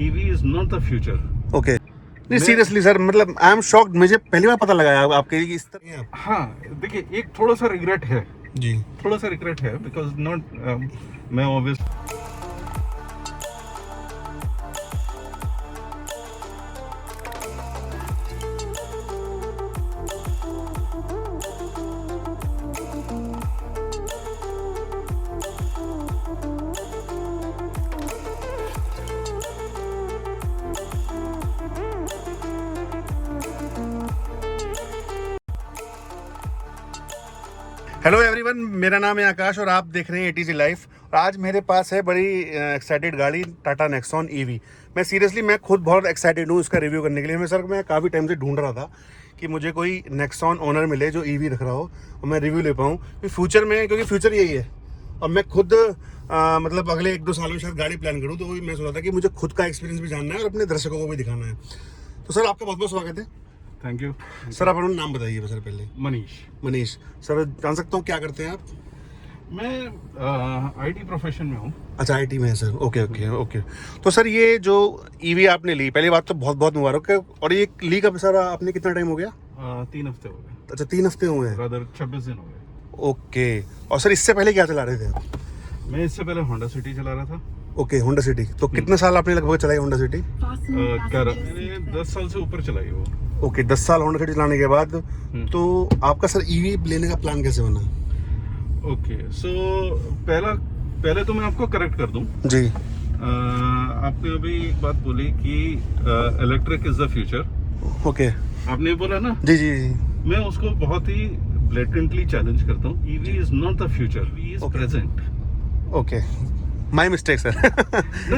EV is not the future. Okay नहीं seriously sir, मतलब I am shocked, मुझे पहली बार पता लगा आपके इस तरह। हाँ, देखिए एक थोड़ा सा रिग्रेट है, जी थोड़ा सा रिग्रेट है बिकॉज नॉट मैं ऑब्वियस हेलो एवरीवन, मेरा नाम है आकाश और आप देख रहे हैं एटीजी लाइफ। और आज मेरे पास है बड़ी एक्साइटेड गाड़ी टाटा नेक्सॉन ईवी। मैं खुद बहुत एक्साइटेड हूँ इसका रिव्यू करने के लिए। मैं काफ़ी टाइम से ढूंढ रहा था कि मुझे कोई नेक्सॉन ओनर मिले जो ईवी रख रहा हो और मैं रिव्यू ले पाऊँ कि फ्यूचर में, क्योंकि फ्यूचर यही है। और मैं खुद मतलब अगले 1-2 सालों में शायद गाड़ी प्लान करूँ, तो वही मैं सोच रहा था कि मुझे खुद का एक्सपीरियंस भी जानना है और अपने दर्शकों को भी दिखाना है। तो सर आपका बहुत बहुत स्वागत है। थैंक यू सर आप अपना नाम बताइए सर पहले। मनीष। सर जान सकता हूँ क्या करते हैं आप? मैं IT प्रोफेशन में हूँ। अच्छा आईटी में है सर, ओके। तो सर ये जो ईवी आपने ली, पहली बात तो बहुत बहुत मुबारक है। और ये ली कब सर आपने, कितना टाइम हो गया? 3 हफ्ते हो गए, अच्छा 3 हफ्ते हुए हैं, रादर 26 दिन हो गए। ओके। और सर इससे पहले क्या चला रहे थे आप? मैं इससे पहले होंडा सिटी चला रहा था। Okay Honda city. तो कितने साल आपने लगभग चलाई होंडा सिटी? मैंने 10 साल से ऊपर चलाई वो। ओके 10 साल होंडा सिटी चलाने के बाद तो आपका सर ईवी लेने का प्लान कैसे बना? ओके सो पहले तो मैं आपको करेक्ट कर दूं। जी आपने अभी एक बात बोली कि electric is the future. Okay आपने बोला ना, जी मैं उसको बहुत ही ब्लेटेंटली चैलेंज करता हूँ। EV is not the future, EV is present. Okay my mistake sir,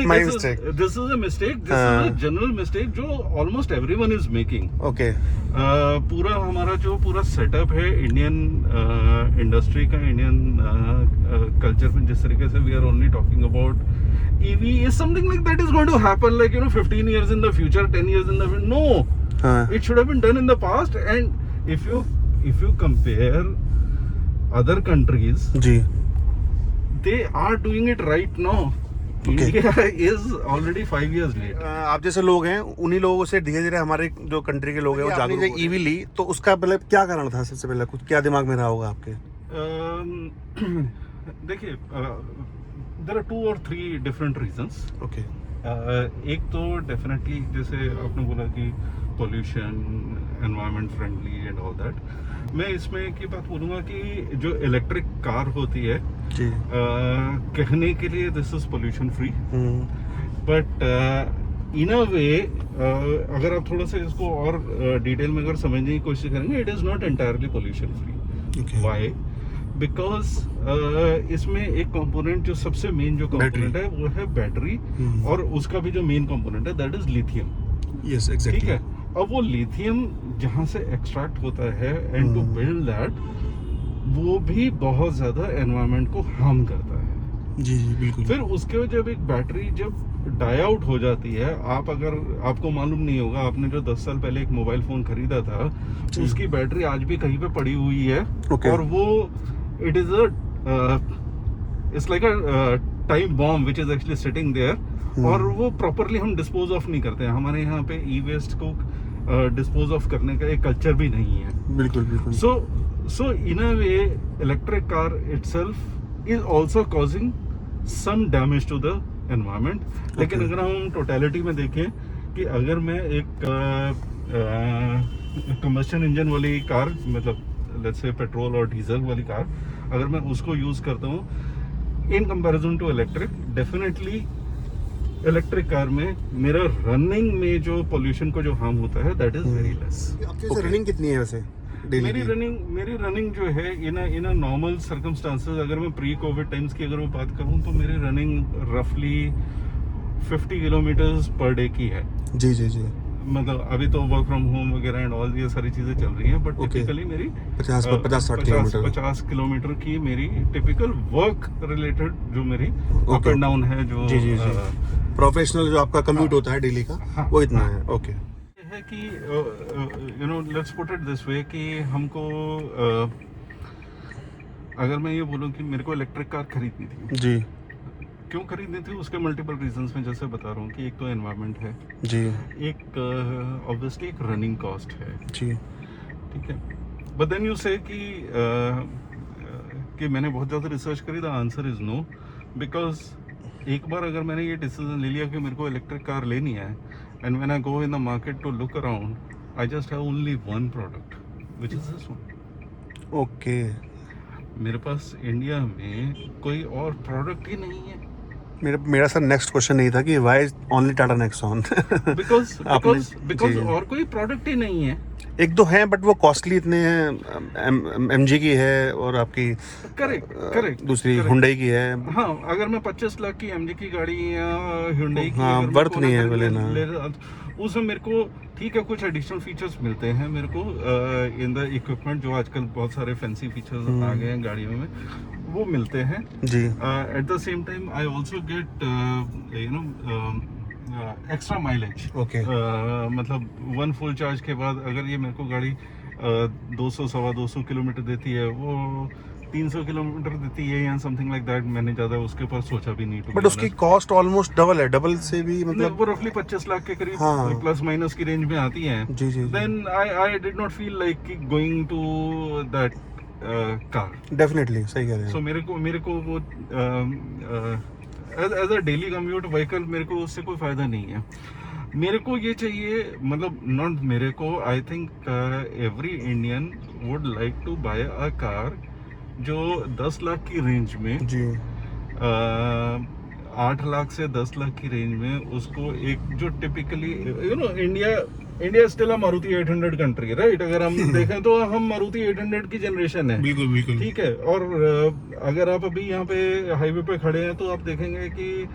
my mistake. This is a mistake, this is a general mistake जो almost everyone is making. Okay पूरा हमारा जो पूरा सेटअप है Indian industry का, Indian culture में, जिस तरीके से we are only talking about EV is something like that is going to happen like 15 years in the future, 10 years in the future. No, it should have been done in the past. And if you compare other countries, जी they are doing it right now. Okay. India is already 5 years late. आप जैसे लोग हैं, उन्हीं लोगों से धीरे धीरे हमारे जो कंट्री के लोग हैं वो जागरूक हो रहे हैं। ईवी ली तो उसका मतलब क्या कारण था? सबसे पहले कुछ क्या दिमाग में रहा होगा आपके? देखिए, there are 2 or 3 different reasons. Okay एक तो डेफिनेटली जैसे आपने बोला कि pollution, environment friendly and all that. मैं इसमें एक ही बात बोलूँगा कि जो इलेक्ट्रिक कार होती है, जी कहने के लिए this is pollution free, but in a way अगर आप थोड़ा सा इसको और डिटेल में अगर समझने की कोशिश करेंगे, it is not entirely pollution free. Why? Because इसमें एक कंपोनेंट जो सबसे मेन जो कंपोनेंट है वो है बैटरी, और उसका भी जो मेन कंपोनेंट है दैट इज लिथियम। यस ठीक एग्जैक्टली। है, अब वो लिथियम जहाँ से एक्सट्रैक्ट होता है एंड टू बिल्ड दैट, वो भी बहुत ज्यादा एनवायरनमेंट को हार्म करता है। जी बिल्कुल। फिर उसके बाद जब एक बैटरी जब डाई आउट हो जाती है, आप अगर आपको मालूम नहीं होगा, आपने जो 10 साल पहले एक मोबाइल फोन खरीदा था, उसकी बैटरी आज भी कहीं पे पड़ी हुई है। Okay. और वो it is it's like a time bomb which is actually sitting there, और वो प्रॉपरली हम डिस्पोज ऑफ नहीं करते हैं। हमारे यहाँ पे ई वेस्ट को डिस्पोज ऑफ करने का एक कल्चर भी नहीं है। बिल्कुल So in a way, electric car itself is also causing some damage to the environment. लेकिन Okay. अगर हम टोटलिटी में देखें कि अगर मैं एक कंबस्शन इंजन वाली कार, मतलब लेट्स से पेट्रोल और डीजल वाली कार, अगर मैं उसको यूज करता हूँ in comparison to electric, definitely electric car में मेरा रनिंग में जो पोल्यूशन को जो हार्म होता है दैट इज वेरी लेस। आपकी रनिंग कितनी है वैसे डेली मेरी की? रनिंग जो है इन अ नॉर्मल सर्कमस्टांसेस, अगर मैं प्री कोविड टाइम्स की अगर मैं बात करूं, तो मेरी रनिंग रफली 50 किलोमीटर्स पर डे की है। जी मतलब अभी तो वर्क फ्रॉम होम वगैरह एंड ऑल ये सारी चीजें चल रही हैं, बट Okay. टिपिकली मेरी 50-60 किलोमीटर। 50 किलोमीटर की मेरी टिपिकल वर्क रिलेटेड जो मेरी अप Okay. एंड डाउन है, जो जी प्रोफेशनल जो आपका कम्यूट होता है डेली का, हाँ, वो इतना हाँ। है। ओके है कि let's put it this way कि हमको अगर मैं ये बोलूँ कि मेरे को इलेक्ट्रिक कार खरीदनी थी, जी क्यों खरीदनी थी उसके मल्टीपल रीजंस में जैसे बता रहा हूँ कि एक तो एनवायरनमेंट है, जी एक ऑब्वियसली एक रनिंग कॉस्ट है, जी ठीक है। बट देन यू से कि मैंने बहुत ज़्यादा रिसर्च करी, the answer is no, because एक बार अगर मैंने ये डिसीजन ले लिया कि मेरे को इलेक्ट्रिक कार लेनी है, and when I go in the market to look around, I just have only one product which is this one. Okay. मेरे पास इंडिया में कोई और प्रोडक्ट ही नहीं है। मेरा सर नेक्स्ट क्वेश्चन नहीं था कि why only Tata Nexon. Because आपने बिकॉज जी। और कोई प्रोडक्ट ही नहीं है। एक दो हैं बट वो कॉस्टली इतने हैं। एमजी की है और आपकी करेक्ट दूसरी हुंडई की है। हाँ, अगर मैं 25 लाख की एमजी की गाड़ी या Hyundai की हाँ, अगर मेरे वर्थ को नहीं है ना वो लेना। उसमें मेरे को ठीक है कुछ एडिशनल फीचर्स मिलते हैं मेरे को इन द इक्विपमेंट, जो आजकल बहुत सारे फैंसी फीचर्स आ गए हैं गाड़ियों में, वो मिलते हैं जी at the same time. I also get extra mileage. Okay. मतलब वन फुल चार्ज के बाद अगर ये मेरे को गाड़ी 200 सवा 200 किलोमीटर देती है, वो 300 किलोमीटर देती है या समथिंग लाइक दैट। मैंने ज़्यादा उसके ऊपर सोचा भी नहीं। बट उसकी कॉस्ट ऑलमोस्ट डबल है, डबल से भी मतलब वो रफली 25 लाख के करीब हाँ। प्लस माइनस की रेंज में आती हैं। जी जी then I did not feel like going to that car. Definitely सही कह रहे सो हैं। मेरे को वो as a daily commute vehicle मेरे को उससे कोई फायदा नहीं है। मेरे को ये चाहिए, मतलब नॉट मेरे को, I think every Indian would like to buy a car जो 10 लाख की रेंज में, जी 8 लाख से 10 लाख की रेंज में उसको एक जो typically India still a Maruti 800 country, right? अगर हम देखें तो हम मारुति 800 की जनरेशन है, बिल्कुल बिल्कुल। ठीक है। और अगर आप अभी यहाँ पे हाईवे पे खड़े हैं तो आप देखेंगे कि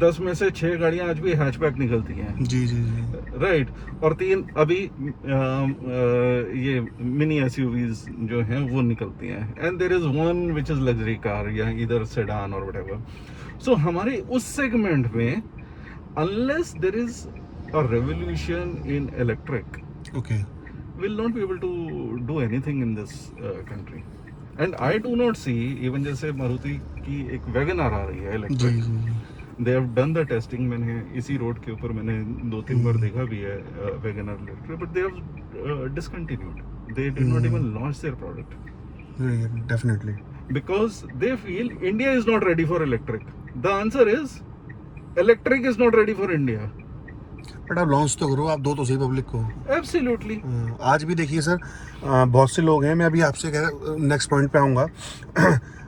10 में से 6 गाड़ियां आज भी हैचबैक निकलती हैं, जी जी जी राइट। और 3 अभी ये मिनी एसयूवीज जो हैं वो निकलती हैं, and there is one which is luxury car या इधर सेडान और व्हाटएवर। सो हमारे उस सेगमेंट में unless there is a revolution in electric, okay. will not be able to do anything in this country. And I do not see, even जैसे मारुति की एक WagonR आ रही है जी इलेक्ट्रिक, जी they have done the testing। मैंने इसी रोड के ऊपर मैंने 2-3 बार देखा भी है WagonR electric, but they have discontinued. They did not even launch their product definitely. because they feel India is not ready for electric. The answer is electric is not ready for India. But आप launch तो करो, आप दो तो सही public को। Absolutely. आज भी देखिए सर, बहुत से लोग हैं, मैं अभी आपसे नेक्स्ट पॉइंट पे आऊँगा।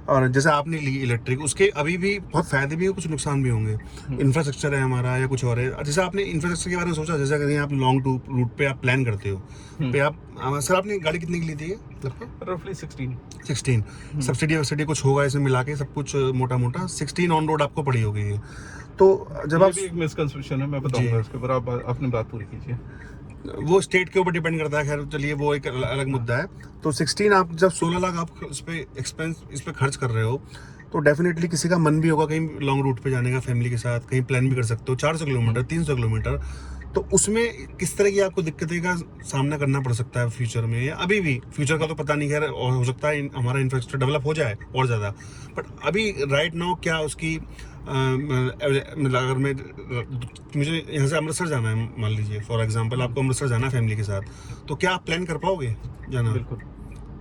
और जैसे आपने ली इलेक्ट्रिक, उसके अभी भी बहुत फायदे भी हैं, कुछ नुकसान भी होंगे। इंफ्रास्ट्रक्चर है हमारा या कुछ और है। जैसे आपने इंफ्रास्ट्रक्चर के बारे में सोचा, जैसे अगर आप लॉन्ग रूट पे आप प्लान करते हो, पे आप सर आपने गाड़ी कितने की ली थी लगभग? Roughly 16. 16। सब्सिडी वब्सिडी कुछ होगा इसमें मिला के, सब कुछ मोटा मोटा 16 ऑन रोड आपको पड़ी होगी ये। तो जब ये आप भी एक मिसकंसेप्शन है, मैं बताऊंगा इसके ऊपर। आप अपनी बात पूरी कीजिए। वो स्टेट के ऊपर डिपेंड करता है, खैर चलिए वो एक अलग मुद्दा है। तो 16 आप जब 16 लाख आप इस पे खर्च कर रहे हो, तो डेफिनेटली किसी का मन भी होगा कहीं लॉन्ग रूट पे जाने का, फैमिली के साथ कहीं प्लान भी कर सकते हो, 400 किलोमीटर 300 किलोमीटर। तो उसमें किस तरह की आपको दिक्कतें का सामना करना पड़ सकता है फ्यूचर में, या अभी भी? फ्यूचर का तो पता नहीं, खैर और हो सकता है हमारा इंफ्रास्ट्रक्चर डेवलप हो जाए और ज़्यादा, बट अभी राइट नाउ क्या उसकी अगर मुझे यहाँ से अमृतसर जाना है, मान लीजिए फॉर एग्जांपल आपको अमृतसर जाना है फैमिली के साथ, तो क्या आप प्लान कर पाओगे जाना? बिल्कुल।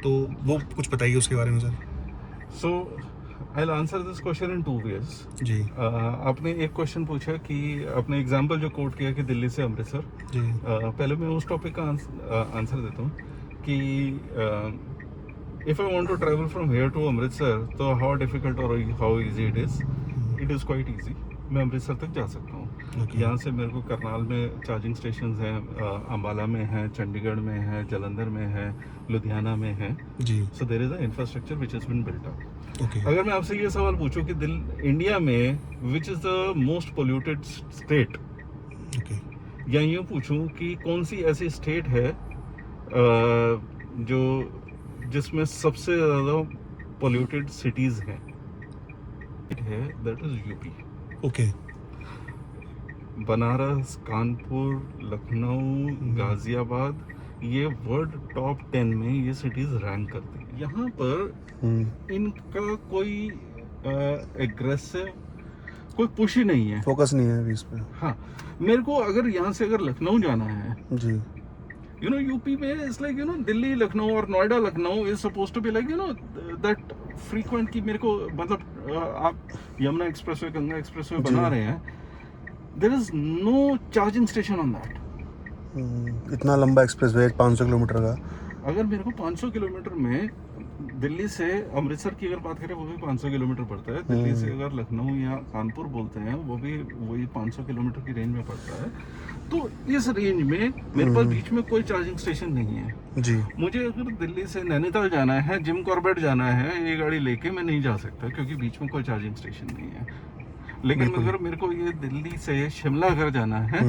तो वो कुछ बताइए उसके बारे में sir. So I will answer this question in 2 ways। जी आपने एक क्वेश्चन पूछा कि आपने एग्जांपल जो कोट किया कि दिल्ली से अमृतसर, जी पहले मैं उस टॉपिक का आंसर देता हूँ कि if I want to travel from here to Amritsar, तो हाउ डिफिकल्ट और how easy it is quite easy. मैं अमृतसर तक जा सकता हूँ। यहाँ से मेरे को करनाल में चार्जिंग स्टेशंस हैं, अम्बाला में है, चंडीगढ़ में है, जलंधर में है, लुधियाना में है। जी so there is a infrastructure which has been built up. Okay. अगर मैं आपसे ये सवाल पूछूं कि इंडिया में which is the most polluted state, okay या यूँ पूछूं कि कौन सी ऐसी स्टेट है जो जिसमें सबसे ज़्यादा पोल्यूटेड सिटीज़ हैं, that is UP. Okay Banaras, Kanpur, Lucknow, Ghaziabad, ये वर्ल्ड टॉप 10 में ये सिटीज़ रैंक करती हैं। यहाँ पर इनका कोई एग्रेसिव कोई पुश ही नहीं है। फोकस नहीं है अभी इस पे। हाँ, मेरे को अगर यहाँ से अगर लखनऊ जाना है, जी यू नो यूपी में it's like, you know Delhi Lucknow और Noida Lucknow is suppose to be like, you know that frequent की मेरे को मतलब आप यमुना एक्सप्रेसवे, गंगा एक्सप्रेसवे बना रहे हैं, there is no charging station on that. इतना लंबा एक्सप्रेस वे 500 किलोमीटर का। अगर मेरे को 500 किलोमीटर में दिल्ली से अमृतसर की अगर बात करें, वो भी 500 किलोमीटर पड़ता है। दिल्ली से अगर लखनऊ या कानपुर बोलते हैं, वो भी वही 500 किलोमीटर की रेंज में पड़ता है। तो इस रेंज में मेरे पास बीच में कोई चार्जिंग स्टेशन नहीं है। जी मुझे अगर दिल्ली से नैनीताल जाना है, जिम कॉर्बेट जाना है, ये गाड़ी लेके मैं नहीं जा सकता क्योंकि बीच में कोई चार्जिंग स्टेशन नहीं है। लेकिन अगर मेरे को ये दिल्ली से शिमला अगर जाना है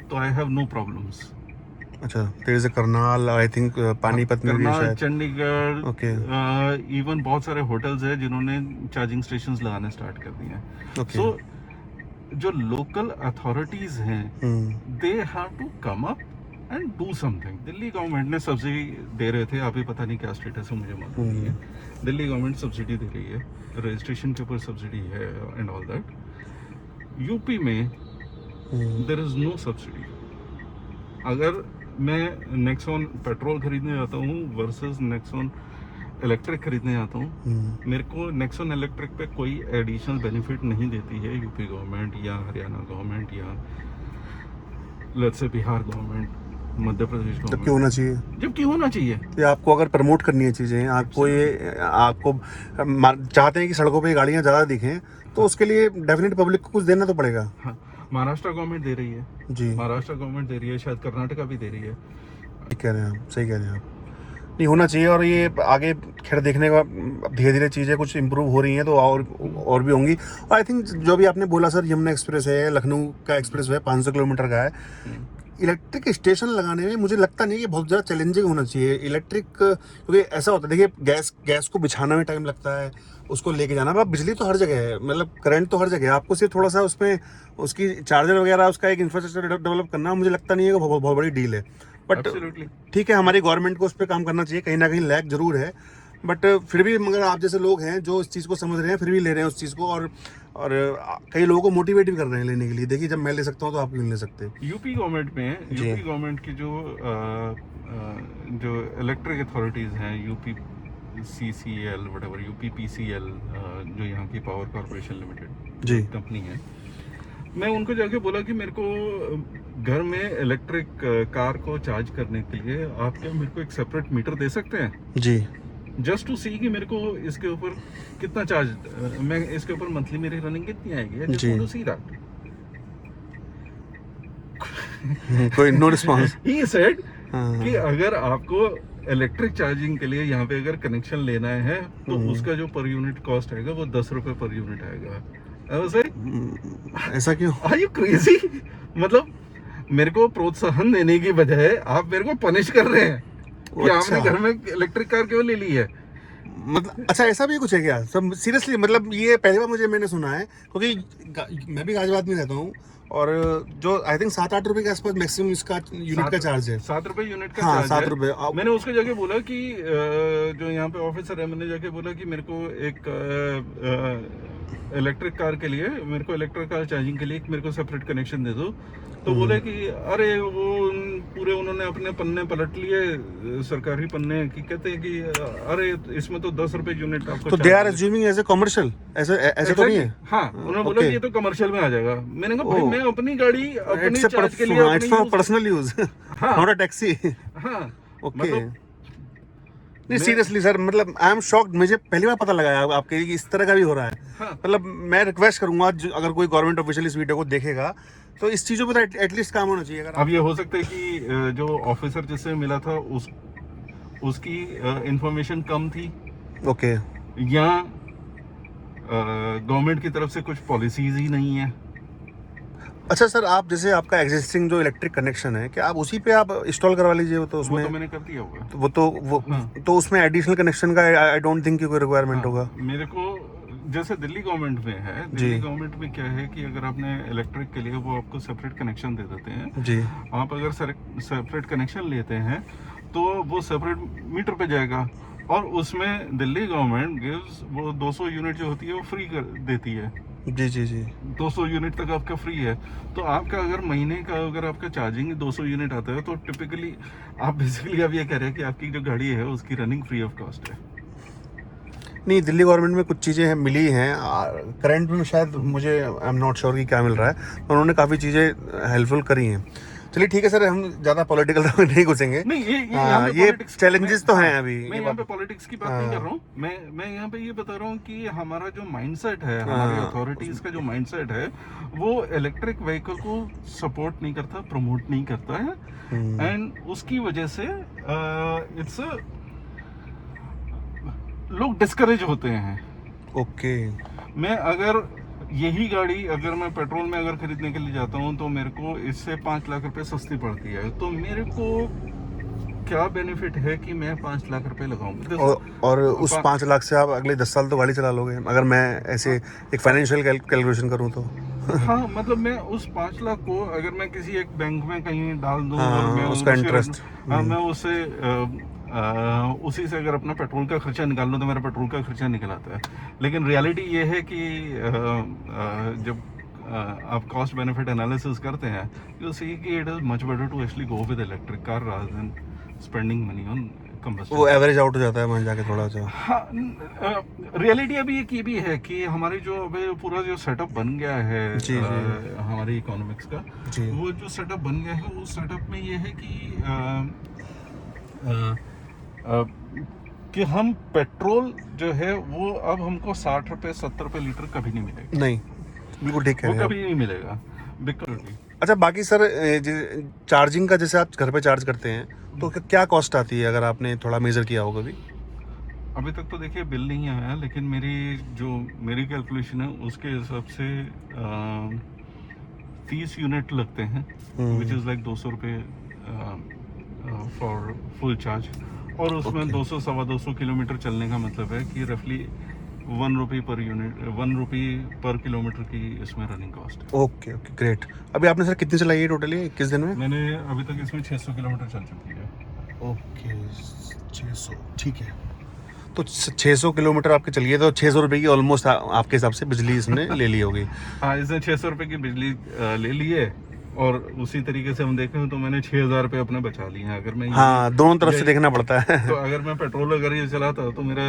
तो आई हैव नो प्रॉब्लम्स। अच्छा, there is a Karnal, I think Panipat में भी है करनाल, शायद। चंडीगढ़, ओके इवन बहुत सारे होटल्स हैं जिन्होंने चार्जिंग स्टेशंस लगाने स्टार्ट कर दिए हैं। ओके। सो जो लोकल अथॉरिटीज हैं, they have to come up and do something. Delhi government ने सब्सिडी दे रहे थे, अभी पता नहीं क्या स्टेटस है, मुझे मालूम नहीं है। दिल्ली गवर्नमेंट सब्सिडी दे रही है, रजिस्ट्रेशन के ऊपर सब्सिडी है एंड ऑल दैट। यूपी में देयर इज नो सब्सिडी। अगर मैं नेक्सॉन पेट्रोल खरीदने जाता हूँ वर्सेस नेक्सॉन इलेक्ट्रिक खरीदने जाता हूँ, मेरे को नेक्सॉन इलेक्ट्रिक पे कोई एडिशनल बेनिफिट नहीं देती है यूपी गवर्नमेंट या हरियाणा गवर्नमेंट या let's say Bihar government, Madhya Pradesh जबकि गवर्नमेंट। होना चाहिए। जबकि होना चाहिए। ये आपको अगर प्रमोट करनी है चीज़ें, आपको ये आपको चाहते हैं कि सड़कों पे गाड़ियाँ ज़्यादा दिखें, तो उसके लिए डेफिनेट पब्लिक को कुछ देना तो पड़ेगा। हाँ, महाराष्ट्र गवर्नमेंट दे रही है जी महाराष्ट्र गवर्नमेंट दे रही है, शायद कर्नाटका भी दे रही है। ठीक कह रहे हैं आप, सही कह रहे हैं आप। नहीं होना चाहिए, और ये आगे खैर देखने का धीरे धीरे चीज़ें कुछ इम्प्रूव हो रही हैं तो और भी होंगी। और आई थिंक जो भी आपने बोला सर, यमुना एक्सप्रेस है, लखनऊ का एक्सप्रेस है, 500 किलोमीटर का है। इलेक्ट्रिक स्टेशन लगाने में मुझे लगता नहीं कि बहुत ज़्यादा चैलेंजिंग होना चाहिए इलेक्ट्रिक, क्योंकि ऐसा होता है, देखिए गैस को बिछाना में टाइम लगता है, उसको लेके जाना। अब बिजली तो हर जगह है, मतलब करंट तो हर जगह है, आपको सिर्फ थोड़ा सा उसमें उसकी चार्जर वगैरह, उसका एक इंफ्रास्ट्रक्चर डेवलप करना, मुझे लगता नहीं है कि बहुत बड़ी डील है। But Absolutely. ठीक है, हमारी गवर्नमेंट को उस पर काम करना चाहिए, कहीं ना कहीं लैग जरूर है, बट फिर भी मगर आप जैसे लोग हैं जो इस चीज़ को समझ रहे हैं, फिर भी ले रहे हैं उस चीज़ को, और कई लोगों को मोटिवेट भी कर रहे हैं लेने के लिए। देखिए, जब मैं ले सकता हूँ तो आप क्यों नहीं ले सकते। यूपी गवर्नमेंट में, यूपी गवर्नमेंट की जो इलेक्ट्रिक अथॉरिटीज़ हैं, UP CCL whatever, UP PCL, जो यहाँ की पावर कॉर्पोरेशन लिमिटेड जी कंपनी है, मैं उनको जाके बोला कि मेरे को घर में इलेक्ट्रिक कार को चार्ज करने के लिए आप क्या मेरे को एक सेपरेट मीटर दे सकते हैं, जी जस्ट टू सी कि मेरे को इसके ऊपर कितना चार्ज, मैं इसके ऊपर मंथली मेरी रनिंग कितनी आएगी, जस्ट टू सी दैट। कोई नो रिस्पॉन्स। ही सेड कि अगर आपको इलेक्ट्रिक चार्जिंग के लिए यहाँ पे अगर कनेक्शन लेना है तो उसका जो पर यूनिट कॉस्ट आएगा वो 10 रुपए पर यूनिट आएगा। ऐसा क्यों? Are you crazy? मतलब मेरे को प्रोत्साहन देने की बजाय आप मेरे को पनिश कर रहे हैं कि आपने घर में इलेक्ट्रिक कार क्यों ले ली है। मतलब अच्छा, ऐसा भी कुछ है क्या? सब सीरियसली, मतलब ये पहली बार मैंने सुना है, क्योंकि मैं भी गाजियाबाद में रहता हूँ, और जो आई थिंक 7-8 रुपए के आसपास मैक्सिमम इसका यूनिट का चार्ज है। 7 रुपए यूनिट का हाँ, चार्ज 7 है। रुपए। मैंने उसको जाके बोला कि जो यहाँ पे ऑफिसर है, मैंने जाके बोला कि मेरे को एक इलेक्ट्रिक कार के लिए, मेरे को इलेक्ट्रिक कार चार्जिंग के लिए मेरे को सेपरेट कनेक्शन दे दो। तो बोले कि अरे वो पूरे उन्होंने अपने पन्ने पलट लिए, सरकारी पन्ने, कि कहते हैं कि अरे इसमें तो 10 रुपए यूनिट आपको। तो they are assuming as a commercial, ऐसे तो नहीं है। हाँ, उन्होंने बोला कि ये तो कमर्शियल में आ जाएगा। मैंने कहा भाई, मैं अपनी गाड़ी अपनी चार्ज के लिए, it's for personal use, not a taxi. हाँ, ओके। नहीं सीरियसली सर, मतलब आई एम शॉक्ड, मुझे पहली बार पता लगा आपके कि इस तरह का भी हो रहा है। हाँ। मतलब मैं रिक्वेस्ट करूंगा, अगर कोई गवर्नमेंट ऑफिशियल इस वीडियो को देखेगा तो इस चीज़ों पे तो एटलीस्ट काम होना चाहिए। अब ये हो सकता है कि जो ऑफिसर जिससे मिला था उसकी इंफॉर्मेशन कम थी, ओके, या गवर्नमेंट की तरफ से कुछ पॉलिसीज ही नहीं है। अच्छा सर, आप जैसे आपका एग्जिस्टिंग जो इलेक्ट्रिक कनेक्शन है, क्या आप उसी पे आप इंस्टॉल करवा लीजिए? तो उसमें वो तो मैंने कर दिया होगा। तो उसमें एडिशनल कनेक्शन का आई डोंट थिंक कोई रिक्वायरमेंट होगा। मेरे को जैसे दिल्ली गवर्नमेंट में है, दिल्ली गवर्नमेंट में क्या है कि अगर आपने इलेक्ट्रिक के लिए वो आपको सेपरेट कनेक्शन दे देते हैं जी। आप अगर सेपरेट कनेक्शन लेते हैं तो वो सेपरेट मीटर पे जाएगा, और उसमें दिल्ली गवर्नमेंट गिव्स वो 200 यूनिट जो होती है वो फ्री कर देती है। जी जी जी। 200 यूनिट तक आपका फ्री है। तो आपका अगर महीने का अगर आपका चार्जिंग 200 यूनिट आता है तो टिपिकली आप बेसिकली आप ये कह रहे हैं कि आपकी जो गाड़ी है उसकी रनिंग फ्री ऑफ कॉस्ट है। नहीं, दिल्ली गवर्नमेंट में कुछ चीज़ें हैं, मिली हैं। करंट में शायद मुझे आई एम नॉट श्योर कि क्या मिल रहा है, पर उन्होंने काफ़ी चीज़ें हेल्पफुल करी हैं। चलिए ठीक है सर, हम ज़्यादा पॉलिटिकल तो नहीं घुसेंगे। नहीं, ये हाँ, यहाँ पे ये पॉलिटिक्स चैलेंजेस तो हैं अभी, मैं ये यहाँ पे बात। पॉलिटिक्स की बात नहीं कर हाँ रहा हूँ। मैं यहाँ पे ये बता रहा हूँ कि हमारा जो माइंडसेट है, हमारी हाँ, अथॉरिटीज का जो माइंडसेट है, वो इलेक्ट्रिक व्हीकल को सपोर्ट नहीं करता, प्रमोट नहीं करता है। एंड उसकी वजह से इट्स लोग डिस्करेज होते हैं। ओके। मैं अगर यही गाड़ी अगर मैं पेट्रोल में अगर खरीदने के लिए जाता हूँ तो मेरे को इससे 5 लाख रुपए सस्ती पड़ती है, तो मेरे को क्या बेनिफिट है कि मैं 5 लाख रुपए लगाऊंगा? और उस 5 लाख से आप अगले 10 साल तो गाड़ी चला लोगे, अगर मैं ऐसे एक फाइनेंशियल कैलकुलेशन करूँ तो। हाँ, मतलब मैं उस 5 लाख को अगर मैं किसी एक बैंक में कहीं डाल दूं और हाँ, मैं उसका इंटरेस्ट। मैं उससे उसी से अगर अपना पेट्रोल का खर्चा निकाल लूं तो मेरा पेट्रोल का खर्चा निकल आता है। लेकिन रियलिटी ये है कि जब आप कॉस्ट बेनिफिट एनालिसिस करते हैं, यू सी कि it is much better to actually go with electric car rather than spending money on combustion. वो एवरेज आउट हो जाता है वहाँ जाके थोड़ा सा। हाँ, रियलिटी अभी एक ये भी है कि हमारी जो अभी पूरा जो सेटअप बन गया है जी जी हमारी इकोनॉमिक्स का, जी। वो जो सेटअप बन गया है उस सेटअप में ये है कि हम पेट्रोल जो है वो अब हमको 60 रुपए 70 रुपए लीटर कभी नहीं मिलेगा। नहीं, बिल्कुल ठीक कह वो रहे हैं कभी नहीं मिलेगा बिकॉज अच्छा, बाकी सर चार्जिंग का जैसे आप घर पे चार्ज करते हैं तो क्या कॉस्ट आती है, अगर आपने थोड़ा मेजर किया हो कभी? अभी तक तो देखिए बिल नहीं आया, लेकिन मेरी कैलकुलेशन है उसके हिसाब से 30 यूनिट लगते हैं, विच इज़ लाइक 200 रुपये फॉर फुल चार्ज। और उसमें ओके 200 सवा 200 किलोमीटर चलने का मतलब है कि रफली 1 रुपी पर यूनिट, 1 रुपी पर किलोमीटर की इसमें रनिंग कॉस्ट है। Okay okay great. अभी आपने सर कितनी चलाई है टोटली 21 दिन में? मैंने अभी तक इसमें 600 किलोमीटर चल चुकी है। ओके 600, ठीक है। तो 600 किलोमीटर आपके चलिए, तो 600 रुपये की ऑलमोस्ट आपके हिसाब से बिजली इसने ले ली होगी। हाँ, इसने 600 रुपये की बिजली ले ली है। और उसी तरीके से हम देखें तो मैंने 6,000 रुपये अपने बचा लिए हैं। अगर मैं हाँ, दोनों तरफ से देखना पड़ता है। तो अगर मैं पेट्रोल अगर ये चलाता तो मेरा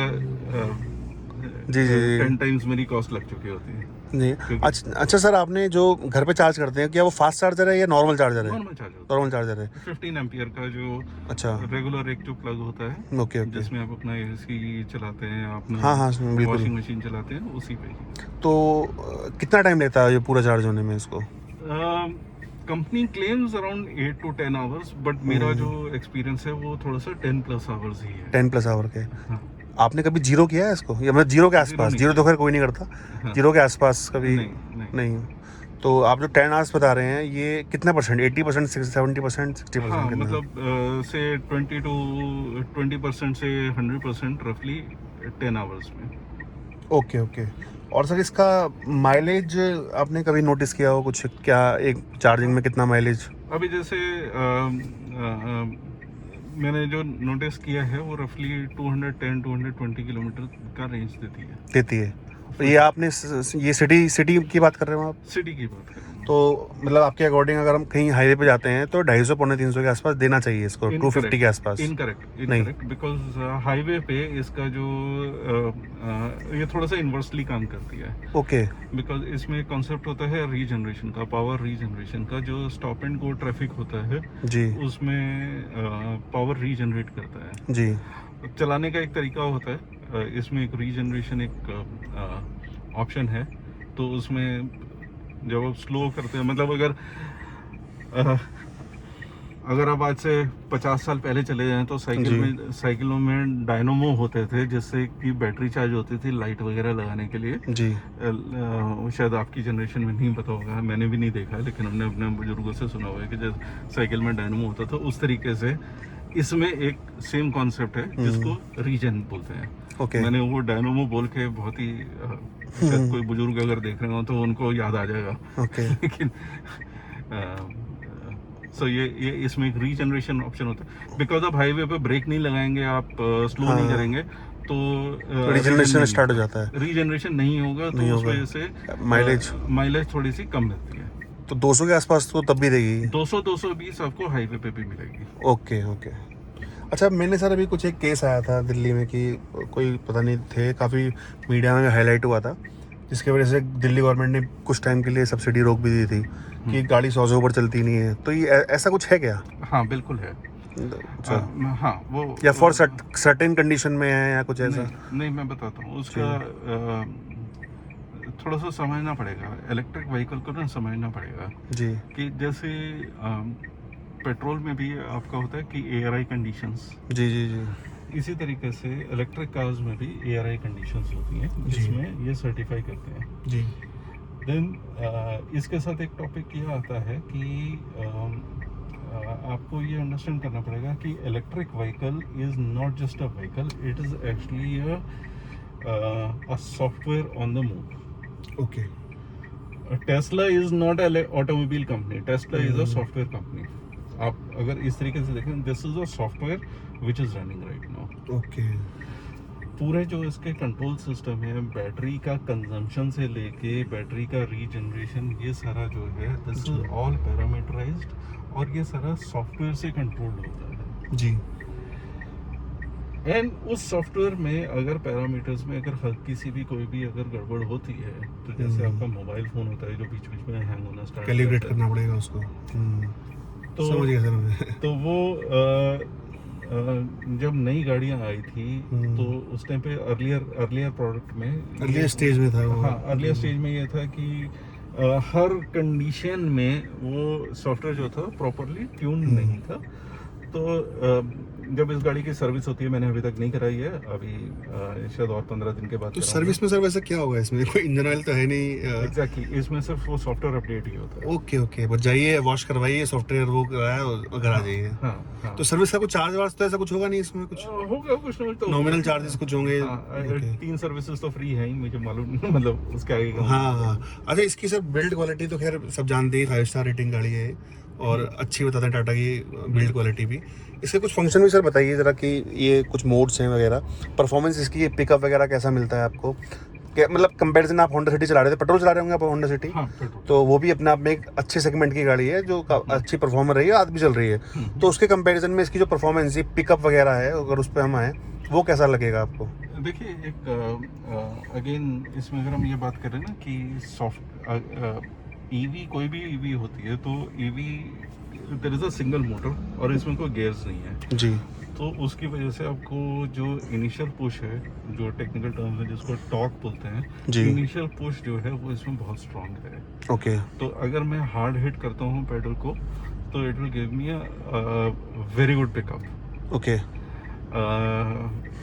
जी जी जी 10 टाइम्स मेरी कॉस्ट लग चुकी होती है। जी। अच्छा सर, आपने जो घर पे चार्ज करते हैं, क्या वो फास्ट चार्जर है या नॉर्मल चार्जर है? नॉर्मल चार्ज होता नॉर्मल चार्जर है। है 15 एम्पियर का जो अच्छा रेगुलर एक जो प्लग होता है, ओके ओके। जिसमें आप अपना एसी चलाते हैं, अपना हाँ हाँ बिल्कुल। वॉशिंग मशीन चलाते हैं, उसी पे ही। तो कितना टाइम लेता है ये पूरा चार्ज होने में इसको? Company claims around 8 to 10 hours, but मेरा जो एक्सपीरियंस है वो थोड़ा सा 10+ आवर्स ही है। 10+ आवर के। हाँ, आपने कभी जीरो किया है इसको, या मतलब जीरो के आसपास? नहीं जीरो तो किया। खैर कोई नहीं करता, हाँ, जीरो के आसपास कभी? नहीं। नहीं। तो आप जो 10 आवर्स बता रहे हैं, ये कितना परसेंट, 80%, 70%, 60%? हाँ, कितना? मतलब से 20% से 100% रफली 10 आवर्स में। Okay okay. और सर इसका माइलेज आपने कभी नोटिस किया हो कुछ, क्या एक चार्जिंग में कितना माइलेज? अभी जैसे मैंने जो नोटिस किया है वो रफली 210-220 किलोमीटर का रेंज देती है। तो ये आपने ये सिटी की बात कर रहे हो आप? सिटी की बात करें तो मतलब आपके अकॉर्डिंग अगर हम कहीं हाईवे पे जाते हैं तो 250 पौने 300 के आसपास देना चाहिए इसको, 250 के आसपास? इनकरेक्ट बिकॉज हाईवे पे इसका जो ये थोड़ा सा इन्वर्सली काम करती है। ओके बिकॉज इसमें कॉन्सेप्ट होता है रीजनरेशन का, पावर रीजनरेशन का। जो स्टॉप एंड गो ट्रैफिक होता है जी उसमें पावर रीजनरेट करता है। जी चलाने का एक तरीका होता है, इसमें एक रीजनरेशन एक ऑप्शन है। तो उसमें जब आप स्लो करते हैं, मतलब अगर आप आज से 50 साल पहले चले जाएं तो साइकिलों में डायनोमो होते थे, जिससे कि बैटरी चार्ज होती थी लाइट वगैरह लगाने के लिए। जी। शायद आपकी जनरेशन में नहीं पता होगा, मैंने भी नहीं देखा, लेकिन हमने अपने बुजुर्गों से सुना हुआ है कि जब साइकिल में डायनोमो होता था, उस तरीके से इसमें एक सेम कॉन्सेप्ट है जिसको रीजन बोलते हैं। ओके मैंने वो डायनोमो बोल के बहुत ही शायद कोई बुजुर्ग अगर देख रहे हो तो उनको याद आ जाएगा। ओके लेकिन सो ये इसमें एक रीजनरेशन ऑप्शन होता है। बिकॉज आप हाईवे पे ब्रेक नहीं लगाएंगे, आप स्लो नहीं हाँ। करेंगे, तो रीजनरेशन स्टार्ट हो जाता है। रीजनरेशन नहीं होगा, तो नहीं उस होगा। वजह से माइलेज थोड़ी सी कम मिलती है। तो 200 के आसपास तो तब भी देगी। 200-220 आपको हाईवे पे भी मिलेगी। Okay okay. अच्छा, मैंने सर अभी कुछ एक केस आया था दिल्ली में कि कोई पता नहीं थे, काफ़ी मीडिया में हाईलाइट हुआ था, जिसकी वजह से दिल्ली गवर्नमेंट ने कुछ टाइम के लिए सब्सिडी रोक भी दी थी कि गाड़ी 100 से ऊपर चलती नहीं है। तो ये ऐसा कुछ है क्या? हाँ बिल्कुल है। अच्छा। हाँ वो या फॉर सर्टेन कंडीशन में है या कुछ ऐसा? नहीं मैं बताता हूँ उसका। थोड़ा सा समझना पड़ेगा, इलेक्ट्रिक व्हीकल को ना समझना पड़ेगा जी कि जैसे पेट्रोल में भी आपका होता है कि ARI कंडीशंस, जी जी जी इसी तरीके से इलेक्ट्रिक कार्स में भी ARI कंडीशंस होती हैं जिसमें ये सर्टिफाई करते हैं जी। देन इसके साथ एक टॉपिक ये आता है कि आपको ये अंडरस्टैंड करना पड़ेगा कि electric vehicle is not just a vehicle, it is actually a software on the move. Okay. Tesla is not a automobile company, Tesla is a software company. आप अगर इस तरीके से देखें, this is a software which is running right now. Okay. पूरे जो इसके control system है, बैटरी का कंजम्पशन से लेके बैटरी का रीजनरेशन, ये सारा जो है दिस इज ऑल पैरामीटराइज्ड, और ये सारा सॉफ्टवेयर से कंट्रोल्ड होता है जी। एंड उस सॉफ्टवेयर में अगर पैरामीटर्स में अगर हल्की सी भी कोई भी अगर गड़बड़ होती है, तो जैसे आपका मोबाइल फोन होता है जो बीच बीच में हैंग होना स्टार्ट कैलिब्रेट करना पड़ेगा उसको। तो समझ गया सर मैं। तो वो जब नई गाड़ियां आई थी तो उस टाइम पे अर्लियर प्रोडक्ट में, अर्लियर स्टेज में था वो। हाँ अर्लियर स्टेज में ये था कि हर कंडीशन में वो सॉफ्टवेयर जो था प्रॉपरली ट्यून नहीं था। तो जब इस गाड़ी की सर्विस होती है, मैंने अभी तक नहीं कराई है, अभी शायद और 15 दिन के बाद तो सर्विस में सर वैसे क्या होगा इसमें? कोई इंजन ऑयल तो है नहीं। एग्जैक्टली, इसमें सिर्फ वो सॉफ्टवेयर अपडेट ही होता है। ओके ओके, बस जाइए वॉश करवाइए सॉफ्टवेयर, वो कराया और घर आ जाइए। हाँ हाँ। तो सर्विस का कुछ चार्ज वार्ज तो ऐसा कुछ होगा नहीं इसमें? कुछ होगा कुछ ना कुछ तो नॉमिनल चार्जेस कुछ होंगे? हाँ, 3 सर्विसेज तो फ्री है ही, मुझे मालूम मतलब उसके आगे का। हाँ हाँ। अच्छा, इसकी सर बिल्ड क्वालिटी तो खैर सब जानते ही, 5 स्टार रेटिंग गाड़ी है और अच्छी बताते हैं टाटा की बिल्ड क्वालिटी भी। इसके कुछ फंक्शन भी सर बताइए ज़रा कि ये कुछ मोड्स हैं वगैरह, परफॉर्मेंस इसकी, पिकअप वगैरह कैसा मिलता है आपको? क्या मतलब कंपैरिजन, आप होंडा सिटी चला रहे थे, पेट्रोल चला रहे होंगे आप होंडा सिटी? हाँ, पेट्रोल। तो वो भी अपने आप में एक अच्छे सेगमेंट की गाड़ी है जो अच्छी परफॉर्मर रही है, आज भी चल रही है। तो उसके कंपैरिजन में इसकी जो परफॉर्मेंस है, पिकअप वगैरह है, अगर उस पर हम आए वो कैसा लगेगा आपको? देखिए एक अगेन इसमें अगर हम ये बात करें ना कि सॉफ्ट ईवी, कोई भी ईवी होती है तो EV there is a single motor और इसमें कोई गियर्स नहीं है जी। तो उसकी वजह से आपको जो इनिशियल पुश है, जो टेक्निकल टर्म है जिसको टॉर्क बोलते हैं, जी। इनिशियल पुश जो है वो इसमें बहुत स्ट्रांग है। ओके। तो अगर मैं हार्ड हिट करता हूँ पेडल को तो it will give me a very good pickup. Okay.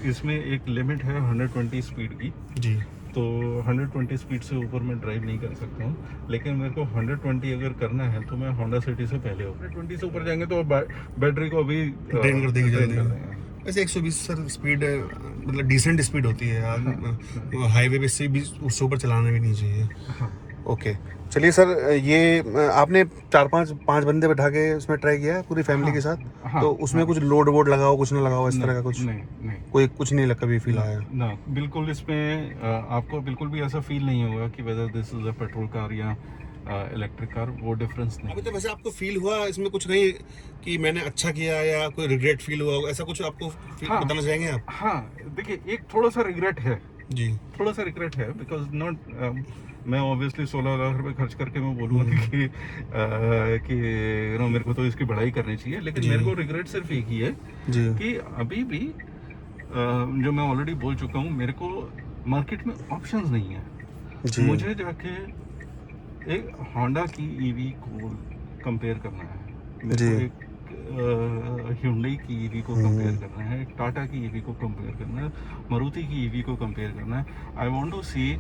इसमें एक लिमिट है 120 स्पीड की, जी। तो 120 स्पीड से ऊपर मैं ड्राइव नहीं कर सकता हूँ, लेकिन मेरे को 120 अगर करना है तो मैं होंडा सिटी से पहले 120 से ऊपर जाएंगे तो बैटरी को अभी ड्रेन कर देगी जल्दी। देंगे। वैसे 120 सर स्पीड मतलब डिसेंट स्पीड होती है यार, हाईवे पे से भी उससे ऊपर चलाना भी नहीं चाहिए। हाँ। ओके, चलिए सर, ये आपने 4-5 बंदे बैठा के उसमें ट्राई किया है पूरी फैमिली के साथ? हाँ, तो उसमें कुछ लोड वोड लगाओ, कुछ ना लगाओ, इस तरह का कुछ? नहीं कोई कुछ नहीं कभी फील आया? ना, बिल्कुल इसमें आपको बिल्कुल भी ऐसा फील नहीं होगा कि whether this is a petrol car या इलेक्ट्रिक कार, वो डिफरेंस नहीं। अभी तो वैसे आपको फील हुआ इसमें कुछ नहीं कि मैंने अच्छा किया या कोई रिग्रेट फील हुआ, ऐसा कुछ आपको हाँ, बताना चाहेंगे आप? हाँ देखिए, एक थोड़ा सा रिग्रेट है जी। थोड़ा सा रिग्रेट है बिकॉज नॉट मैं ऑब्वियसली 16 लाख रुपए खर्च करके मैं बोलूँगा कि यू नो मेरे को तो इसकी बढ़ाई करनी चाहिए, लेकिन मेरे को रिग्रेट सिर्फ एक ही है जी। कि अभी भी जो मैं ऑलरेडी बोल चुका हूँ, मेरे को मार्केट में ऑप्शंस नहीं है। जी। मुझे जाके एक होंडा की ईवी को कंपेयर करना है, मेरे जी। को एक Hyundai की ईवी को कंपेयर करना है, टाटा की ईवी को कंपेयर करना है, मारुति की ईवी को कंपेयर करना है। आई वांट टू सी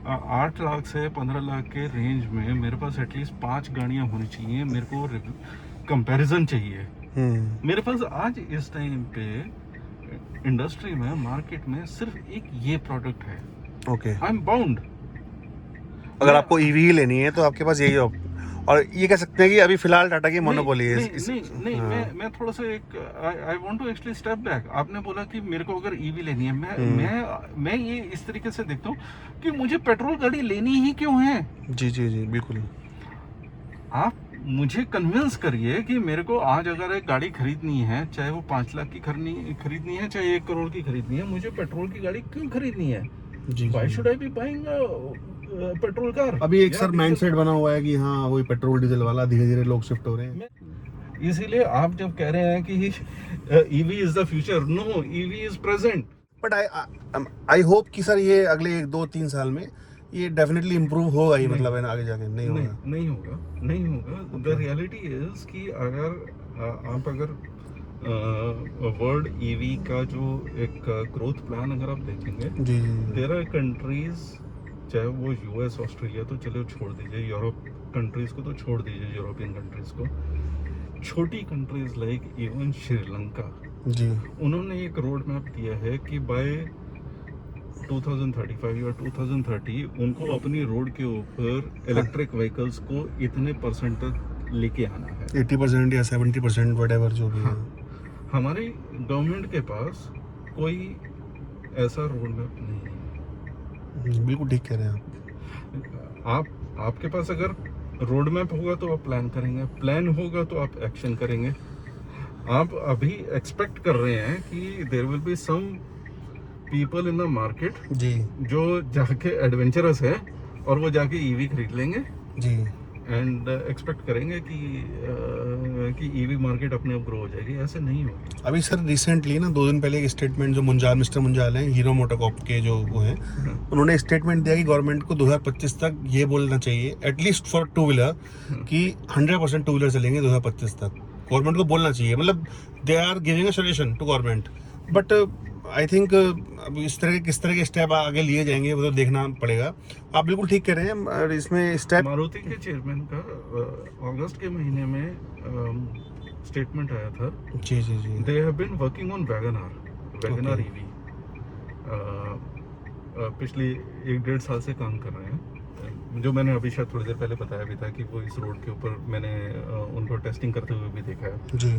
8 लाख से 15 लाख के रेंज में मेरे पास एटलीस्ट 5 गाड़ियां होनी चाहिए, मेरे को कंपैरिजन चाहिए। मेरे पास आज इस टाइम पे इंडस्ट्री में, मार्केट में सिर्फ एक ये प्रोडक्ट है। ओके। I am bound. अगर आपको ईवी ही लेनी है तो आपके पास यही और ये कह सकते हैं कि अभी फिलहाल टाटा की मोनोपोली है नहीं, मैं थोड़ा सा एक I want to actually step back. आपने बोला कि मेरे को अगर ईवी लेनी है, मैं ये इस तरीके से देखता हूँ कि मुझे पेट्रोल गाड़ी लेनी ही क्यों है। जी जी जी बिल्कुल। आप मुझे कन्विंस करिए कि मेरे को आज अगर एक गाड़ी खरीदनी है, चाहे वो 5 लाख की खरीदनी है, चाहे 1 करोड़ की खरीदनी है, मुझे पेट्रोल की गाड़ी क्यों खरीदनी है? जी why should I be buying petrol car? अभी एक सर माइंडसेट बना हुआ है कि हाँ वही पेट्रोल डीजल वाला, धीरे धीरे लोग शिफ्ट हो रहे हैं। इसीलिए आप जब कह रहे हैं कि EV is the future, no, EV is present. But I hope कि सर ये अगले 1-2-3 साल में ये डेफिनेटली इम्प्रूव होगा ही, मतलब है ना, आगे जाके नहीं होगा। नहीं होगा। द रियलिटी इज कि अगर वर्ल्ड ईवी का जो एक ग्रोथ प्लान अगर आप देखेंगे, जी देयर आर कंट्रीज, चाहे वो यूएस, ऑस्ट्रेलिया तो चलो छोड़ दीजिए, यूरोप कंट्रीज को तो छोड़ दीजिए, यूरोपियन कंट्रीज को, छोटी कंट्रीज लाइक इवन श्रीलंका, जी उन्होंने एक रोड मैप दिया है कि बाय 2035 या 2030 उनको अपनी रोड के ऊपर इलेक्ट्रिक व्हीकल्स को इतने परसेंट तक लेके आना है। 80% या 70% व्हाटएवर जो भी है। हमारी गवर्नमेंट के पास कोई ऐसा रोड मैप नहीं है। बिल्कुल ठीक कह रहे हैं आपके पास अगर रोड मैप होगा तो आप प्लान करेंगे, प्लान होगा तो आप एक्शन करेंगे। आप अभी एक्सपेक्ट कर रहे हैं कि there will be some people in the market जी जो जाके एडवेंचरस है और वो जाके ईवी खरीद लेंगे जी। एंड एक्सपेक्ट करेंगे कि ईवी मार्केट अपने आप ग्रो हो जाएगी। ऐसे नहीं होगी। अभी सर रिसेंटली ना 2 दिन पहले एक स्टेटमेंट, जो मिस्टर मुंजाल हैं, हीरो मोटोकॉर्प के जो वो हैं, उन्होंने स्टेटमेंट दिया कि गवर्नमेंट को 2025 तक ये बोलना चाहिए, एटलीस्ट फॉर 2 व्हीलर, कि 100% 2 व्हीलर चलेंगे 2025 तक। गवर्नमेंट को बोलना चाहिए, मतलब they are giving a suggestion to government. But I think अब किस तरह के स्टेप आगे लिए जाएंगे वो तो देखना पड़ेगा। आप बिल्कुल ठीक कह रहे हैं, और इसमें स्टेप मारुति के चेयरमैन का अगस्त के महीने में स्टेटमेंट आया था। जी जी जी। They have been working on Wagon R EV. पिछले 1-1.5 साल से काम कर रहे हैं, जो मैंने अभी शायद थोड़ी देर पहले बताया भी था कि वो इस रोड के ऊपर मैंने उनको टेस्टिंग करते हुए भी देखा है जी।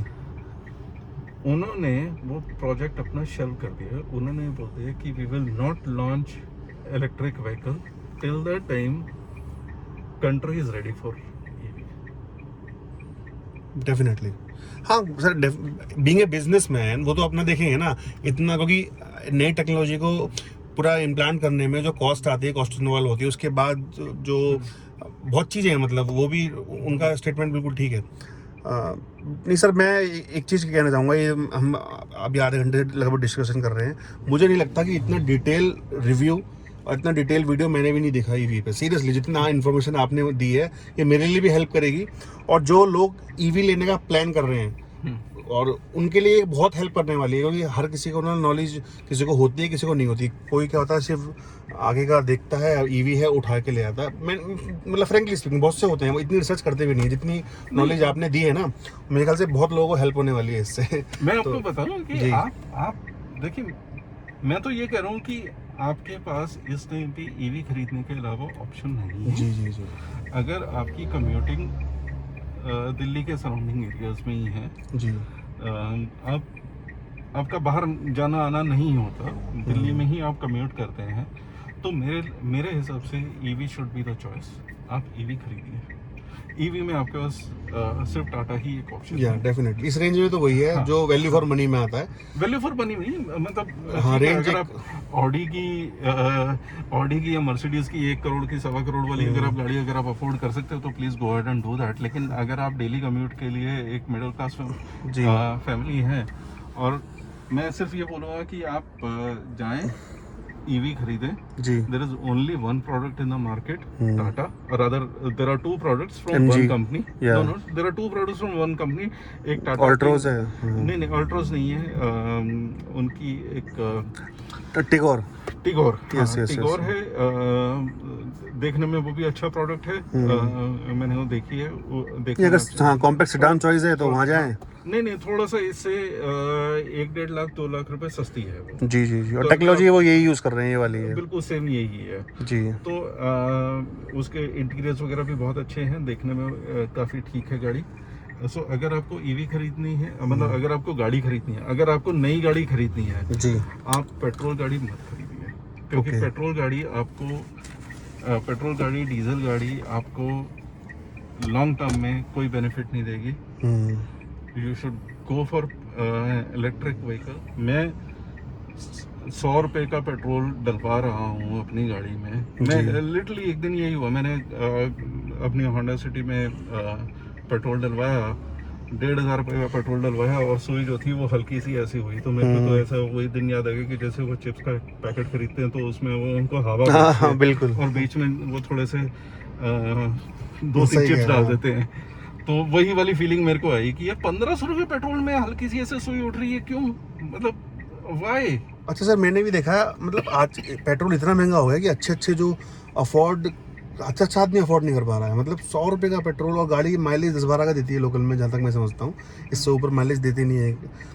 उन्होंने वो प्रोजेक्ट अपना शेल्व कर दिया। उन्होंने बोल दिया कि we will not launch electric vehicle till the time country is ready for EV. Definitely हाँ सर, बीइंग ए बिजनेसमैन वो तो अपना देखेंगे ना इतना, क्योंकि नई टेक्नोलॉजी को पूरा इम्प्लांट करने में जो कॉस्ट आती है, कॉस्ट इन्वॉल्व होती है, उसके बाद जो बहुत चीज़ें हैं, मतलब वो भी उनका स्टेटमेंट बिल्कुल ठीक है। नहीं सर, मैं एक चीज़ कहना चाहूँगा, ये हम अभी आधे घंटे लगभग डिस्कशन कर रहे हैं, मुझे नहीं लगता कि इतना डिटेल रिव्यू और इतना डिटेल वीडियो मैंने भी नहीं देखा ईवी पे। सीरियसली जितना इन्फॉर्मेशन आपने दी है ये मेरे लिए भी हेल्प करेगी, और जो लोग ईवी लेने का प्लान कर रहे हैं और उनके लिए बहुत हेल्प करने वाली है, क्योंकि हर किसी को ना नॉलेज किसी को होती है, किसी को नहीं होती। कोई क्या होता है सिर्फ आगे का देखता है, ईवी है उठा के ले आता है। मैं मतलब फ्रेंकली स्पीकिंग बहुत से होते हैं वो इतनी रिसर्च करते भी नहीं है जितनी नॉलेज आपने दी है ना, मेरे ख्याल से बहुत लोगों को हेल्प होने वाली है इससे। मैं आपको बताऊं कि आप देखिए, मैं तो ये कह रहा हूँ कि आपके पास इस टाइम पे ईवी खरीदने के अलावा ऑप्शन नहीं है। जी जी जी। अगर आपकी कम्यूटिंग दिल्ली के सराउंडिंग एरियाज में ही है, जी आपका बाहर जाना आना नहीं होता, दिल्ली में ही आप कम्यूट करते हैं, तो मेरे हिसाब से EV should be the choice. आप ईवी खरीदिए। ईवी में आपके पास सिर्फ टाटा ही एक ऑप्शन या है। डेफिनेटली इस रेंज में तो वही है जो वैल्यू फॉर मनी में आता है। वैल्यू फॉर मनी नहीं, मतलब हाँ, ठीक है, रेंज अगर आप ऑडी की या मर्सिडीज की 1 करोड़ की 1.25 करोड़ वाली अगर आप गाड़ी अगर आप अफोर्ड कर सकते हो तो please go ahead and do that. लेकिन अगर आप डेली कम्यूट के लिए एक मिडिल क्लास फैमिली है, और मैं सिर्फ ये बोलूँगा कि आप जाएं ईवी खरीदें। जी there is only one product in the market, Tata, और other there are 2 products from MG, one company. yeah. No there are 2 products from one company. एक टाटा ऑल्ट्रोज है। नहीं ऑल्ट्रोज नहीं है, उनकी एक Tigor Tigor, Yes, yes, Tigor yes. है। देखने में वो भी अच्छा प्रोडक्ट है। मैंने वो देखी है, वो ये देखने में अगर हाँ कॉम्पैक्ट सेडान चॉइस है तो वहाँ जाएं। नहीं, थोड़ा सा इससे 1-1.5 लाख 2 लाख रुपए सस्ती है वो। जी जी जी, और तो टेक्नोलॉजी वो यही यूज़ कर रहे हैं, ये वाली है। बिल्कुल सेम यही है। जी तो उसके इंटीरियर्स वगैरह भी बहुत अच्छे हैं, देखने में काफ़ी ठीक है गाड़ी। सो अगर आपको ईवी खरीदनी है, मतलब अगर आपको गाड़ी खरीदनी है, अगर आपको नई गाड़ी खरीदनी है, जी। आप पेट्रोल गाड़ी मत खरीदिए, क्योंकि Okay. पेट्रोल गाड़ी डीजल गाड़ी आपको लॉन्ग टर्म में कोई बेनिफिट नहीं देगी। You should go for electric vehicle. मैं 100 रुपए का पेट्रोल डलवा रहा हूँ अपनी गाड़ी में। मैं लिटरली एक दिन यही हुआ, मैंने अपनी होंडा सिटी में पेट्रोल डलवाया, 1,500 रुपये का पेट्रोल डलवाया, और सुई जो थी वो हल्की सी ऐसी हुई। तो मेरे को तो ऐसा वही दिन याद आ गया कि जैसे वो चिप्स का पैकेट खरीदते हैं तो उसमें वो उनको हवा हाँ भरती हाँ है, बिल्कुल। और बीच में वो थोड़े से 2-3 सही चिप्स कह डाल रहे हैं। देते हैं। तो वही वाली फीलिंग मेरे को आई कि यार 1500 रुपये पेट्रोल में हल्की सी ऐसे सुई उठ रही है, क्यों? मतलब वाई? अच्छा सर, मैंने भी देखा, मतलब आज पेट्रोल इतना महंगा हो गया कि अच्छे जो अफोर्ड, अच्छा आदमी अफोर्ड नहीं कर पा रहा है। मतलब 100 रुपये का पेट्रोल, और गाड़ी माइलेज 10-12 का देती है लोकल में, जहाँ तक मैं समझता हूँ। इससे ऊपर माइलेज देती नहीं है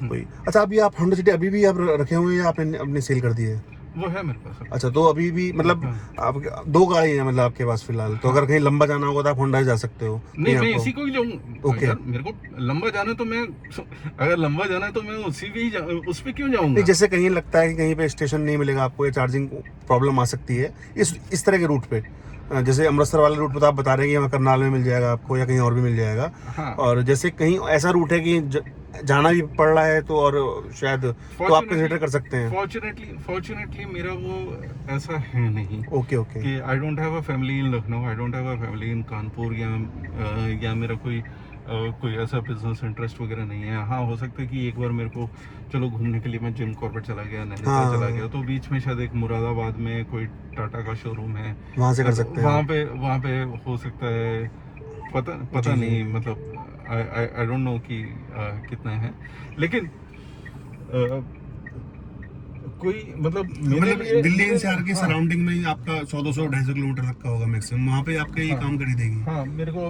कोई। अच्छा, अभी आप होंडा सिटी अभी भी आप रखे हुए हैं या आपने अपने सेल कर दिए? वो है मेरे पास। अच्छा, तो अभी भी मतलब आप 2 गाड़ी है मतलब आपके पास फिलहाल, तो अगर कहीं लंबा जाना होगा तो आप होंडा जा सकते हो। नहीं, मैं आपको इसी को ही जाऊँ। ओके। यार मेरे को लंबा जाना है तो मैं, अगर लंबा जाना है तो मैं उस पे क्यों नहीं, जाऊंगा? जैसे कहीं लगता है कि कहीं पे स्टेशन नहीं मिलेगा आपको या चार्जिंग प्रॉब्लम आ सकती है इस तरह के रूट पे, जैसे अमृतसर वाले रूट पे तो आप बता रहे हैं कि यहाँ करनाल में मिल जाएगा आपको या कहीं और भी मिल जाएगा। हाँ। और जैसे कहीं ऐसा रूट है कि जाना भी पड़ रहा है तो, और शायद तो आप कंसिडर कर सकते हैं। फॉर्चुनेटली मेरा वो ऐसा है नहीं। Okay okay. कि I don't have a family in Lucknow, I don't have a family in Kanpur, या मेरा कोई ऐसा बिजनेस इंटरेस्ट वगैरह नहीं है। हाँ, हो सकता है कि एक बार मेरे को चलो घूमने के लिए मैं जिम कॉर्बेट चला गया, नैनीताल चला गया, तो बीच में शायद एक मुरादाबाद में कोई टाटा का शोरूम है, वहाँ से कर सकते हैं। वहाँ पे हो सकता है, पता नहीं, मतलब आई डोंट नो कि कितना है, लेकिन कोई मतलब दिल्ली एनसीआर के सराउंडिंग में आपका 100-200-250 किलोमीटर तक का होगा मैक्सिमम, वहाँ पे आपका ये काम कर ही देगी। हाँ, मेरे को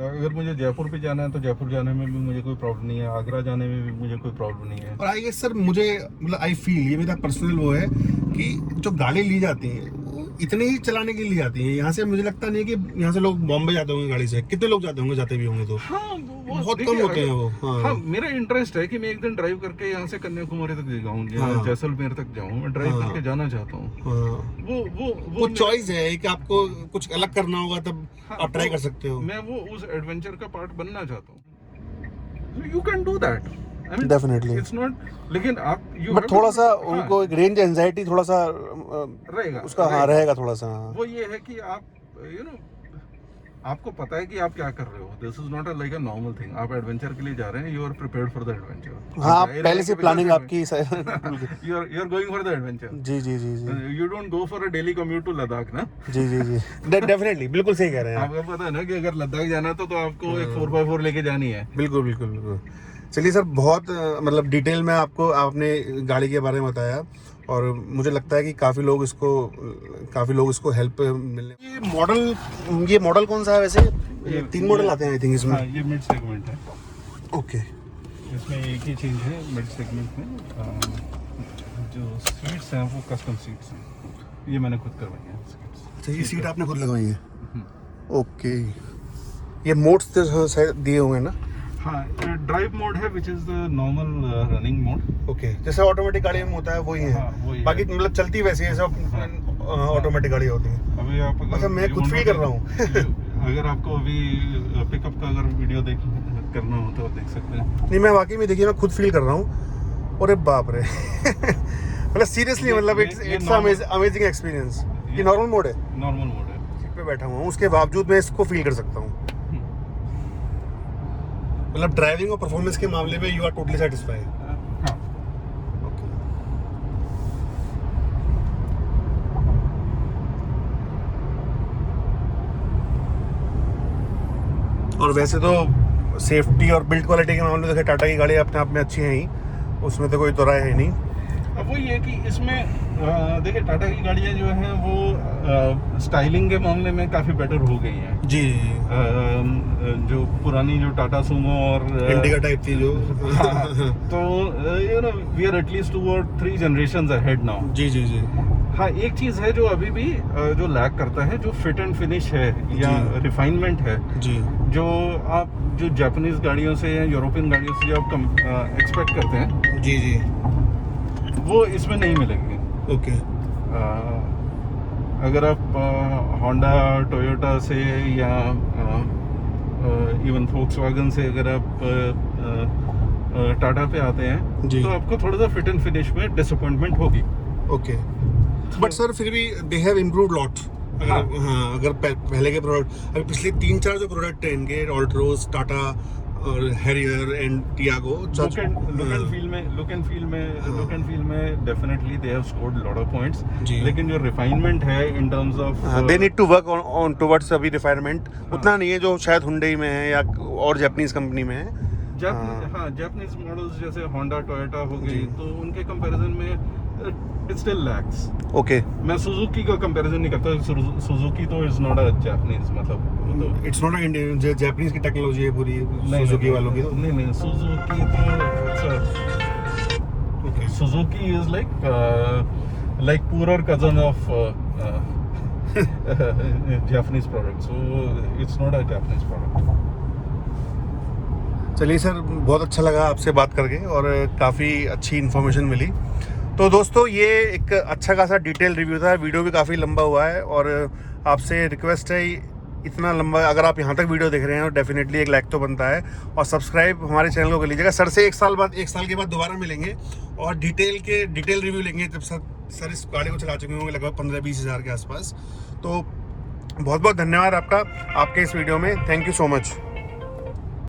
अगर मुझे जयपुर पे जाना है तो जयपुर जाने में भी मुझे कोई प्रॉब्लम नहीं है, आगरा जाने में भी मुझे कोई प्रॉब्लम नहीं है। और आई गेस सर, मुझे मतलब आई फील, ये मेरा पर्सनल वो है कि जो गाड़ी ली जाती है वो इतने ही चलाने के लिए जाती है। यहाँ से मुझे लगता नहीं है कि यहाँ से लोग बॉम्बे जाते होंगे गाड़ी से। कितने लोग जाते होंगे, जाते भी होंगे तो? हाँ, बहुत कम होते हैं वो। हाँ, मेरा इंटरेस्ट है कि मैं एक दिन ड्राइव करके यहाँ से कन्याकुमारी तक जाऊँ, जैसलमेर तक जाऊँ, मैं ड्राइव करके जाना चाहता हूँ। वो चॉइस है कि आपको कुछ अलग करना होगा तब आप ट्राई कर सकते हो। मैं वो उस एडवेंचर का पार्ट बनना चाहता हूँ। You can do that, definitely. It's not, लेकिन आप बट थोड़ा सा उनको एक रेंज एंजाइटी थोड़ा सा रहेगा उसका। हाँ, रहेगा थोड़ा सा। वो ये है कि आप आपको पता है कि आप क्या कर रहे हो। This is not like a normal thing. आप एडवेंचर के लिए जा रहे हैं, you are prepared for the adventure. हाँ, आप पहले से प्लानिंग आपकी you are going for the adventure. जी जी जी जी। You don't go for a daily commute to Ladakh ना। जी जी जी, डेफिनेटली, बिल्कुल सही कह रहे हैं। आपको पता है ना कि अगर लद्दाख जाना है तो आपको एक 4x4 लेके जानी है। बिल्कुल बिल्कुल बिल्कुल। चलिए सर, बहुत मतलब डिटेल में आपने गाड़ी के बारे में बताया, और मुझे लगता है कि काफ़ी लोग इसको हेल्प मिलने। ये मॉडल कौन सा है वैसे? ये 3 मॉडल आते हैं आई थिंक इसमें। हाँ, ये मिड सेगमेंट है। ओके। इसमें एक ही चीज़ है मिड सेगमेंट में, जो सीट्स हैं वो कस्टम सीट्स हैं, ये मैंने खुद करवाई है। अच्छा, ये सीट आपने खुद लगवाई है? ओके। ये मोड्स दिए हुए हैं ना? हाँ, ड्राइव मोड है which is the normal running mode. Okay, जैसे ऑटोमेटिक गाड़ी में होता है वही है। हाँ, वही है। बाकी मतलब चलती वैसे है सब, ऑटोमेटिक गाड़ी होती है। अभी आप अच्छा, मैं खुद फील कर रहा हूँ। अगर आपको अभी पिकअप का अगर वीडियो करना हो तो देख सकते हैं। नहीं, मैं वाकई में देखिए, मैं खुद फील कर रहा हूँ। अरे बाप रे। मतलब सीरियसली, मतलब इट्स अमेजिंग एक्सपीरियंस। ये नॉर्मल मोड है? नॉर्मल मोड है। सीट पे बैठा हुआ हूँ, उसके बावजूद मैं इसको फील कर सकता हूँ। मतलब ड्राइविंग और परफॉर्मेंस के मामले में यू आर टोटली सेटिस्फाइड? हाँ। ओके। और वैसे तो सेफ्टी और बिल्ड क्वालिटी के मामले में देखिए, टाटा की गाड़ी अपने आप में अच्छी है ही, उसमें तो कोई दो राय है नहीं। अब वही है कि इसमें देखिए टाटा की गाड़ियाँ जो हैं वो स्टाइलिंग के मामले में काफ़ी बेटर हो गई हैं। जी जो पुरानी जो टाटा सुमो और इंडिका टाइप थी जो हाँ, तो you know we are at least 2 or 3 generations ahead now. जी जी जी हाँ, एक चीज़ है जो अभी भी जो लैक करता है, जो फिट एंड फिनिश है या जी। रिफाइनमेंट है, जी जो आप जो जापानीज गाड़ियों से या यूरोपियन गाड़ियों से जो आप एक्सपेक्ट करते हैं, जी जी वो इसमें नहीं मिलेंगे। ओके अगर आप होंडा टोयोटा से या इवन फोक्सवैगन से अगर आप टाटा पे आते हैं जी। तो आपको थोड़ा सा फिट एंड फिनिश में डिसअपॉइंटमेंट होगी। ओके बट सर फिर भी दे हैव इम्प्रूव्ड लॉट। हाँ। हाँ अगर पहले के प्रोडक्ट अभी पिछले 3-4 जो प्रोडक्ट हैं इनके ऑल्ट्रोज टाटा और Harrier and Tiago look and feel में definitely they have scored lot of points. जी। लेकिन जो रिफाइनमेंट है in terms of they need to work on towards अभी रिफाइनमेंट उतना नहीं है जो शायद हुंडई में है या और जापानीज कंपनी में है। जापानीज मॉडल्स जैसे होंडा टोयोटा हो गई, जी। तो उनके कंपैरिजन में इट स्टिल लैक्स। ओके मैं सुजुकी का कंपैरिजन नहीं करता। सुजुकी तो इज नॉट अ जापानीज, मतलब तो इट्स नॉट इंडियन जापानीज की टेक्नोलॉजी है पूरी सुजुकी वालों की तो नहीं सुजुकी तो okay Suzuki is like poorer cousin of Japanese product, so it's not a Japanese product. चलिए सर बहुत अच्छा लगा आपसे बात करके और काफ़ी अच्छी इन्फॉर्मेशन मिली। तो दोस्तों ये एक अच्छा खासा डिटेल रिव्यू था, वीडियो भी काफ़ी लंबा हुआ है और आपसे रिक्वेस्ट है इतना लंबा अगर आप यहाँ तक वीडियो देख रहे हैं तो डेफिनेटली एक लाइक तो बनता है और सब्सक्राइब हमारे चैनल को कर लीजिएगा। सर से 1 साल के बाद दोबारा मिलेंगे और डिटेल रिव्यू लेंगे जब सर इस गाड़ी को चला चुके होंगे लगभग 15-20 हज़ार के आसपास। तो बहुत बहुत धन्यवाद आपका आपके इस वीडियो में। Thank you so much.